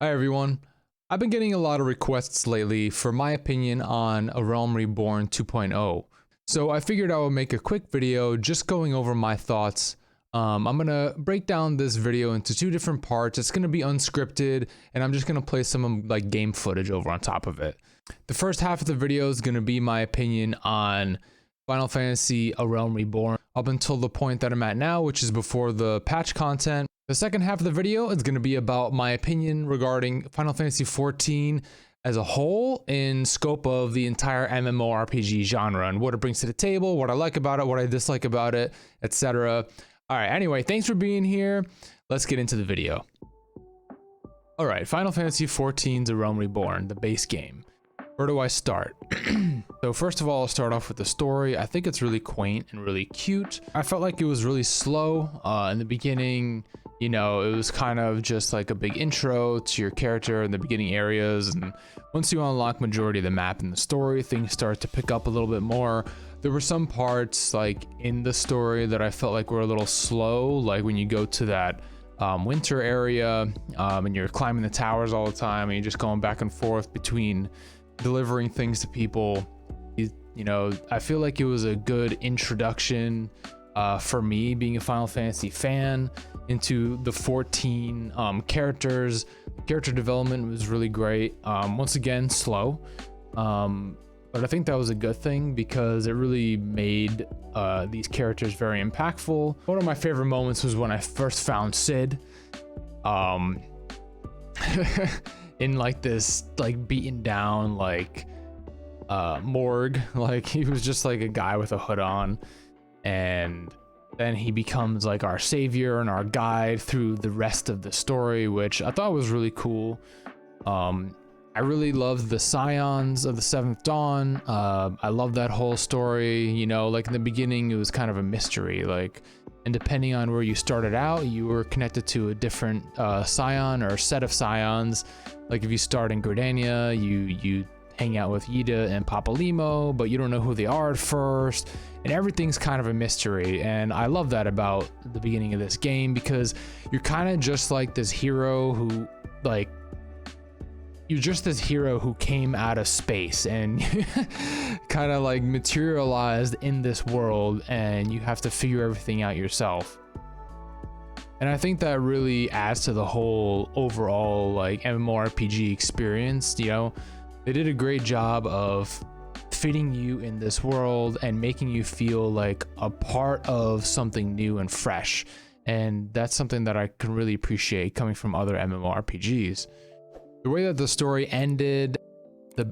Hi everyone. I've been getting a lot of requests lately for my opinion on A Realm Reborn 2.0. So I figured I would make a quick video just going over my thoughts. I'm gonna break down this video into two different parts. It's gonna be unscripted, and I'm just gonna play some like game footage over on top of it. The first half of the video is gonna be my opinion on Final Fantasy A Realm Reborn up until the point that I'm at now, which is before the patch content. The second half of the video is going to be about my opinion regarding Final Fantasy XIV as a whole in scope of the entire MMORPG genre and what it brings to the table, what I like about it, what I dislike about it, etc. All right, anyway, thanks for being here. Let's get into the video. All right, Final Fantasy XIV's A Realm Reborn, the base game. Where do I start? So first of all, I'll start off with the story. I think it's really quaint and really cute. I felt like it was really slow in the beginning. You know, it was kind of just like a big intro to your character in the beginning areas, and once you unlock majority of the map in the story, things start to pick up a little bit more. There were some parts like in the story that I felt like were a little slow, like when you go to that winter area and you're climbing the towers all the time and you're just going back and forth between delivering things to people. You know, I feel like it was a good introduction for me, being a Final Fantasy fan, into the 14 characters. Character development was really great. Once again, slow, but I think that was a good thing because it really made these characters very impactful. One of my favorite moments was when I first found Sid in like this like beaten down like morgue. Like he was just like a guy with a hood on, and then he becomes like our savior and our guide through the rest of the story, which I thought was really cool. I really loved the Scions of the Seventh Dawn. I love that whole story. You know, like in the beginning it was kind of a mystery, like, and depending on where you started out, you were connected to a different Scion or set of Scions. Like if you start in Gridania, you hang out with Yida and Papalimo, but you don't know who they are at first, and everything's kind of a mystery. And I love that about the beginning of this game, because you're kind of just like this hero who, like, you're just this hero who came out of space and kind of like materialized in this world, and you have to figure everything out yourself. And I think that really adds to the whole overall like MMORPG experience. You know, they did a great job of fitting you in this world and making you feel like a part of something new and fresh. And that's something that I can really appreciate coming from other MMORPGs. The way that the story ended,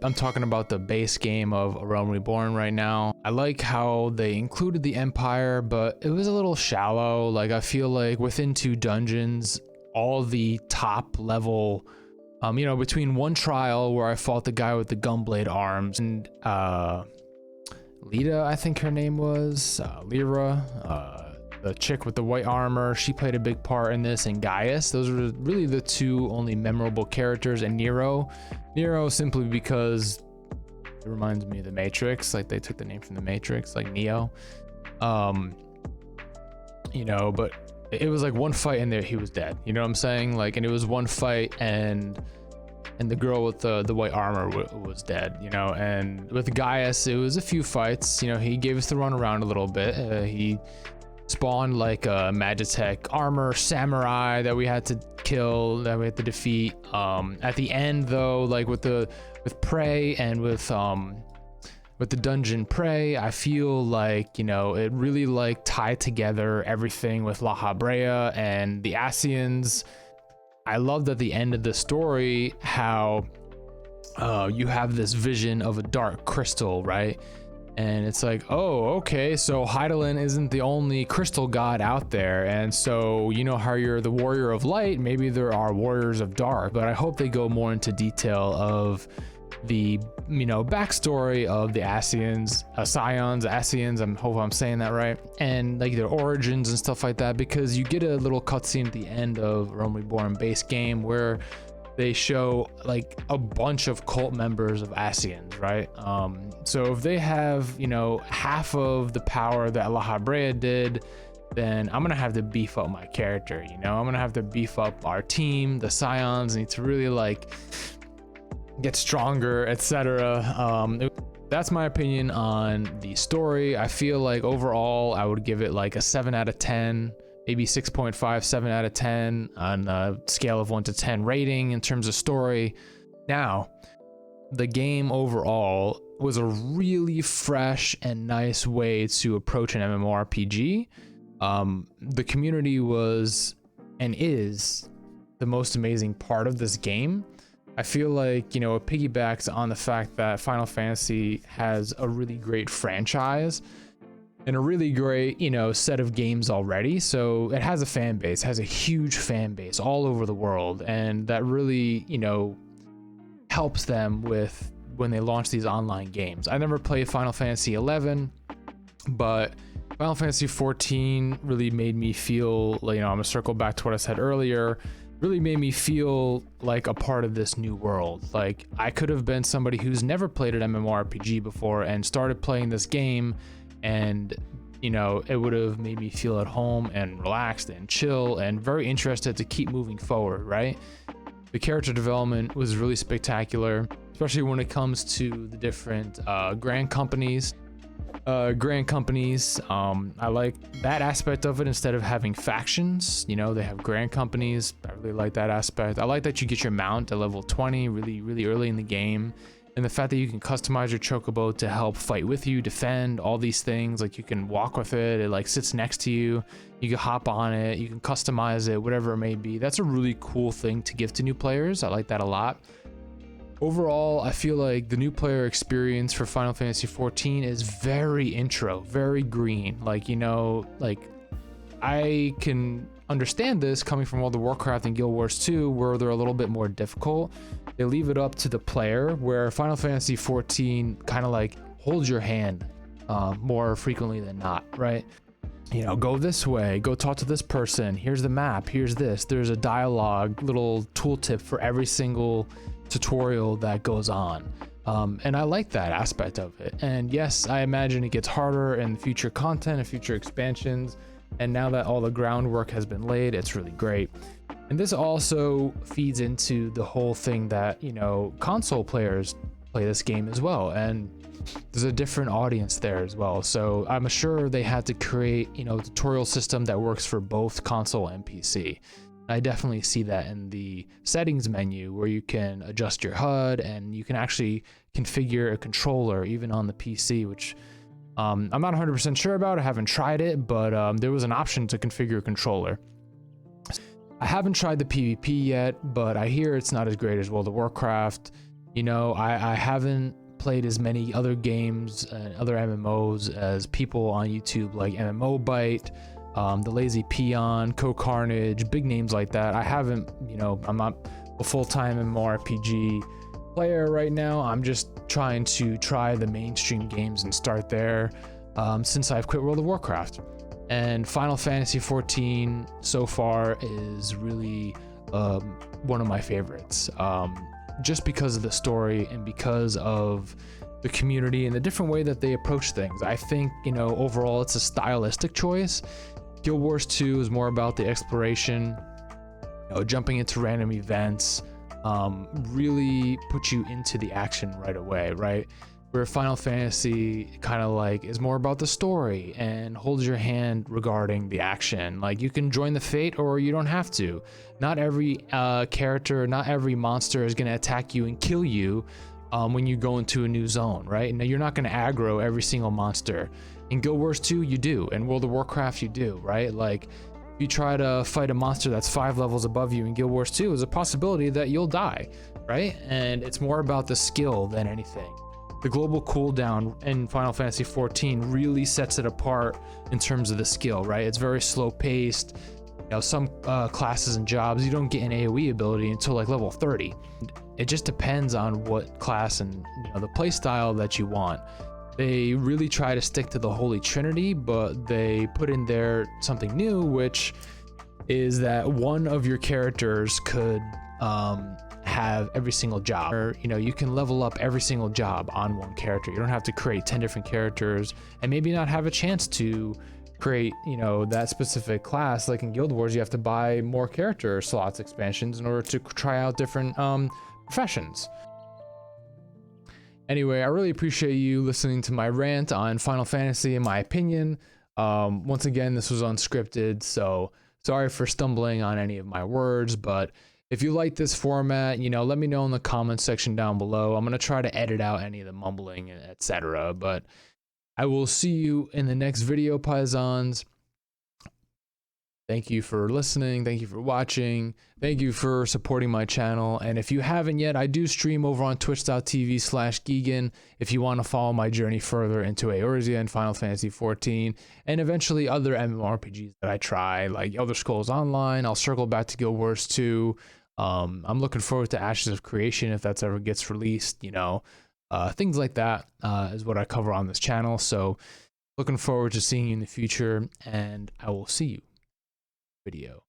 I'm talking about the base game of A Realm Reborn right now. I like how they included the Empire, but it was a little shallow. Like I feel like within 2 dungeons, all the top level, you know, between one trial where I fought the guy with the gunblade arms and Lita, I think her name was, Lyra, the chick with the white armor, she played a big part in this, and Gaius. Those were really the 2 only memorable characters, and Nero simply because it reminds me of the Matrix, like they took the name from the Matrix, like Neo. You know, but it was like one fight and there he was dead, you know what I'm saying? Like, and it was one fight and the girl with the white armor was dead, you know. And with Gaius, it was a few fights, you know. He gave us the run around a little bit. He spawned like a Magitech armor samurai that we had to kill, that we had to defeat. At the end though, like with Prey and with the dungeon Prey, I feel like, you know, it really like tied together everything with La Habrea and the Ascians. I loved at the end of the story how you have this vision of a dark crystal, right? And it's like, oh, okay, so Hydaelyn isn't the only crystal god out there, and so, you know how you're the warrior of light, maybe there are warriors of dark. But I hope they go more into detail of the, you know, backstory of the Ascians, Ascians, I hope I'm saying that right, and like their origins and stuff like that, because you get a little cutscene at the end of Realm Reborn base game where they show like a bunch of cult members of Ascians, right? So if they have, you know, half of the power that La Habrea did, then I'm gonna have to beef up my character, you know? I'm gonna have to beef up our team. The Scions need to really like get stronger, etc. That's my opinion on the story. I feel like overall I would give it like a 7 out of 10, maybe 6.5, 7 out of 10 on a scale of 1 to 10 rating in terms of story. Now, the game overall was a really fresh and nice way to approach an MMORPG. The community was and is the most amazing part of this game. I feel like, you know, it piggybacks on the fact that Final Fantasy has a really great franchise and a really great, you know, set of games already. So it has a fan base, has a huge fan base all over the world. And that really, you know, helps them with when they launch these online games. I never played Final Fantasy XI, but Final Fantasy XIV really made me feel, you know, I'm gonna circle back to what I said earlier, really made me feel like a part of this new world. Like I could have been somebody who's never played an MMORPG before and started playing this game, and you know, it would have made me feel at home and relaxed and chill and very interested to keep moving forward, right? The character development was really spectacular, especially when it comes to the different grand companies. I like that aspect of it. Instead of having factions, you know, they have grand companies. I really like that aspect. I like that you get your mount at level 20 really early in the game, and the fact that you can customize your chocobo to help fight with you, defend, all these things. Like you can walk with it like sits next to you, you can hop on it, you can customize it, whatever it may be. That's a really cool thing to give to new players. I like that a lot. Overall, I feel like the new player experience for Final Fantasy XIV is very intro, very green. Like, you know, like I can understand this coming from World of Warcraft and Guild Wars 2, where they're a little bit more difficult. They leave it up to the player, where Final Fantasy XIV kind of like holds your hand more frequently than not, right? You know, go this way, go talk to this person, here's the map, here's this. There's a dialogue, little tooltip for every single tutorial that goes on. And I like that aspect of it. And yes, I imagine it gets harder in future content and future expansions. And now that all the groundwork has been laid, it's really great. And this also feeds into the whole thing that, you know, console players play this game as well. And there's a different audience there as well. So I'm sure they had to create, you know, a tutorial system that works for both console and PC. I definitely see that in the settings menu, where you can adjust your HUD and you can actually configure a controller even on the PC, which I'm not 100% sure about. I haven't tried it, but there was an option to configure a controller. I haven't tried the PvP yet, but I hear it's not as great as World of Warcraft. You know, I haven't played as many other games and other MMOs as people on YouTube like MMO Byte, the Lazy Peon, Co-Carnage, big names like that. I haven't, you know, I'm not a full-time MMORPG player right now. I'm just trying to try the mainstream games and start there since I've quit World of Warcraft. And Final Fantasy XIV so far is really one of my favorites, just because of the story and because of the community and the different way that they approach things. I think, you know, overall it's a stylistic choice. Guild Wars 2 is more about the exploration, you know, jumping into random events, really put you into the action right away, right? Where Final Fantasy kind of like is more about the story and holds your hand regarding the action. Like you can join the fate or you don't have to. Not every character, not every monster is going to attack you and kill you when you go into a new zone, right? Now you're not going to aggro every single monster. In Guild Wars 2, you do. In World of Warcraft, you do, right? Like, if you try to fight a monster that's 5 levels above you in Guild Wars 2, there's a possibility that you'll die, right? And it's more about the skill than anything. The global cooldown in Final Fantasy XIV really sets it apart in terms of the skill, right? It's very slow paced. You know, some classes and jobs, you don't get an AoE ability until like level 30. It just depends on what class and, you know, the play style that you want. They really try to stick to the Holy Trinity, but they put in there something new, which is that one of your characters could have every single job. Or, you know, you can level up every single job on one character. You don't have to create 10 different characters and maybe not have a chance to create, you know, that specific class. Like in Guild Wars, you have to buy more character slots expansions in order to try out different professions. Anyway, I really appreciate you listening to my rant on Final Fantasy and my opinion. Once again, this was unscripted, so sorry for stumbling on any of my words, but if you like this format, you know, let me know in the comments section down below. I'm going to try to edit out any of the mumbling, etc. But I will see you in the next video, Paisans. Thank you for listening. Thank you for watching. Thank you for supporting my channel. And if you haven't yet, I do stream over on twitch.tv/Geegan if you want to follow my journey further into Eorzea and Final Fantasy XIV, and eventually other MMORPGs that I try, like Elder Scrolls Online. I'll circle back to Guild Wars 2. I'm looking forward to Ashes of Creation if that's ever gets released, you know. Things like that is what I cover on this channel. So looking forward to seeing you in the future, and I will see you video.